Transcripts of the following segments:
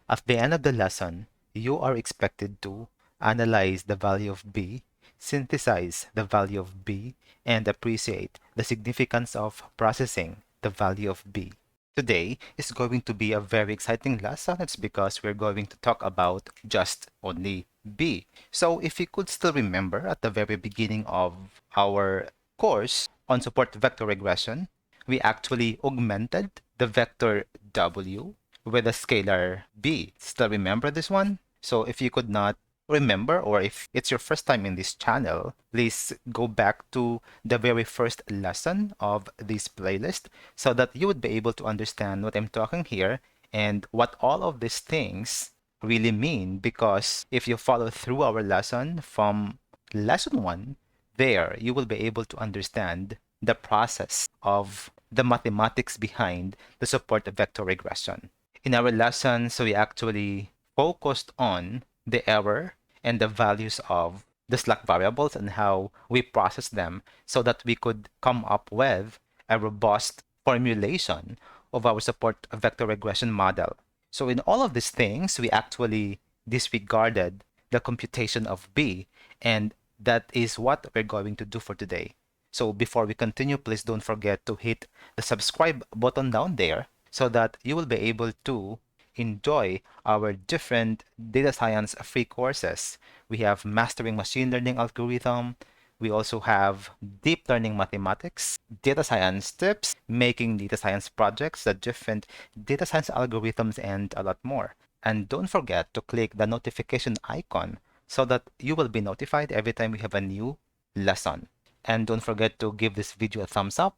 At the end of the lesson, you are expected to analyze the value of b, synthesize the value of b, and appreciate the significance of processing the value of b. Today is going to be a very exciting lesson. It's because we're going to talk about just only b. So if you could still remember at the very beginning of our course on support vector regression, we actually augmented the vector w with a scalar b. Still remember this one? So if you could not remember, or if it's your first time in this channel, please go back to the very first lesson of this playlist so that you would be able to understand what I'm talking here and what all of these things really mean. Because if you follow through our lesson from lesson 1, there you will be able to understand the process of the mathematics behind the support vector regression. In our lessons, we actually focused on the error and the values of the slack variables and how we process them so that we could come up with a robust formulation of our support vector regression model. So in all of these things, we actually disregarded the computation of b, and that is what we're going to do for today. So before we continue, please don't forget to hit the subscribe button down there so that you will be able to enjoy our different data science free courses. We have Mastering Machine Learning Algorithm. We also have Deep Learning Mathematics, Data Science Tips, Making Data Science Projects, the different data science algorithms, and a lot more. And don't forget to click the notification icon so that you will be notified every time we have a new lesson. And don't forget to give this video a thumbs up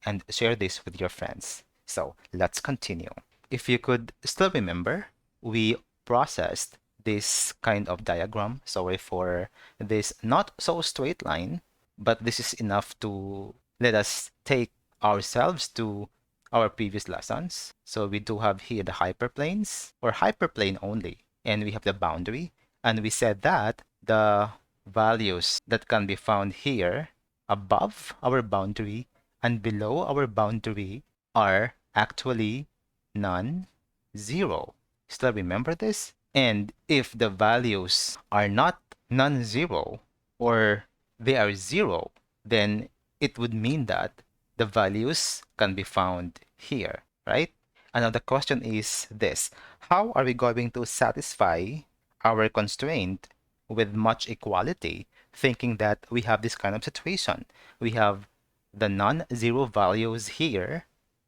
and share this with your friends. So let's continue. If you could still remember, we processed this kind of diagram. Sorry for this not so straight line, but this is enough to let us take ourselves to our previous lessons. So we do have here the hyperplanes, or hyperplane only, and we have the boundary. And we said that the values that can be found here above our boundary and below our boundary are actually non-zero. Still remember this? And if the values are not non-zero, or they are zero, then it would mean that the values can be found here, right? And now the question is this: how are we going to satisfy our constraint with much equality, thinking that we have this kind of situation? We have the non-zero values here,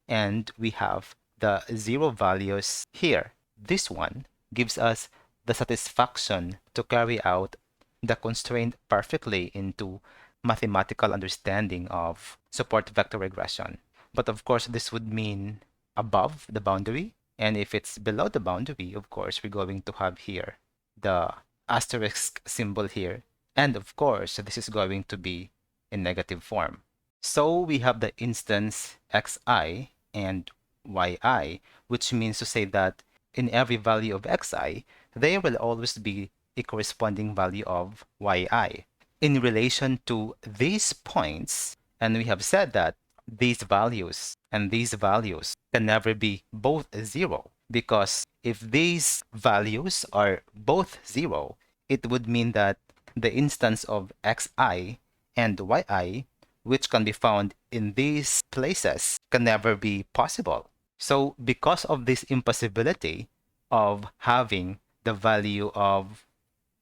and we have the zero values here. This one gives us the satisfaction to carry out the constraint perfectly into mathematical understanding of support vector regression. But of course, this would mean above the boundary. And if it's below the boundary, of course, we're going to have here the asterisk symbol here. And of course, this is going to be in negative form. So we have the instance xi and yi, which means to say that in every value of xi, there will always be a corresponding value of yi in relation to these points. And we have said that these values and these values can never be both zero, because if these values are both zero, it would mean that the instance of xi and yi, which can be found in these places, can never be possible. So because of this impossibility of having the value of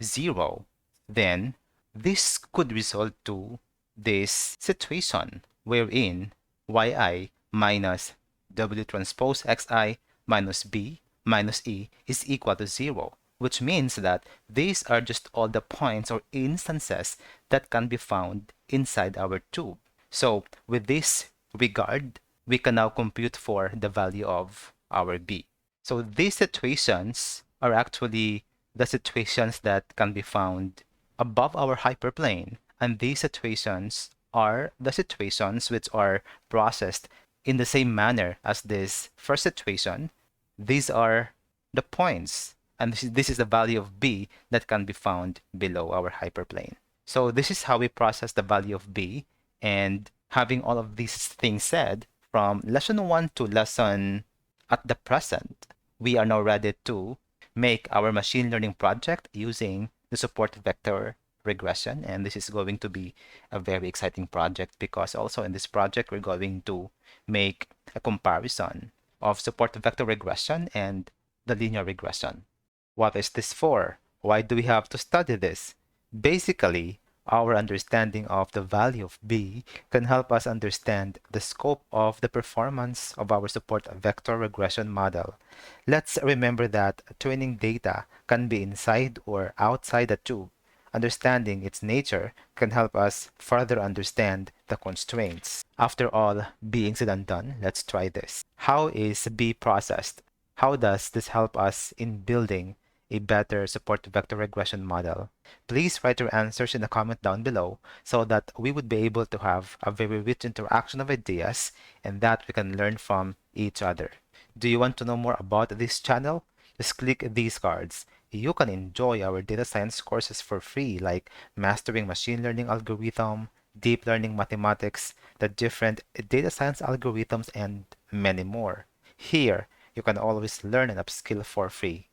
zero, then this could result to this situation wherein yi minus w transpose xi minus b minus e is equal to 0, which means that these are just all the points or instances that can be found inside our tube. So with this regard, we can now compute for the value of our b. So these situations are actually the situations that can be found above our hyperplane, and these situations are the situations which are processed in the same manner as this first situation. These are the points, and this is the value of b that can be found below our hyperplane. So this is how we process the value of b. And having all of these things said, from lesson 1 to lesson at the present, we are now ready to make our machine learning project using the support vector regression. And this is going to be a very exciting project because also in this project, we're going to make a comparison of support vector regression and the linear regression. What is this for? Why do we have to study this? Basically, our understanding of the value of B can help us understand the scope of the performance of our support vector regression model. Let's remember that training data can be inside or outside the tube. Understanding its nature can help us further understand the constraints. After all being said and done, let's try this. How is B processed? How does this help us in building a better support vector regression model? Please write your answers in the comment down below so that we would be able to have a very rich interaction of ideas and that we can learn from each other. Do you want to know more about this channel? Just click these cards. You can enjoy our data science courses for free, like Mastering Machine Learning Algorithm, Deep Learning Mathematics, the different data science algorithms, and many more. Here, you can always learn and upskill for free.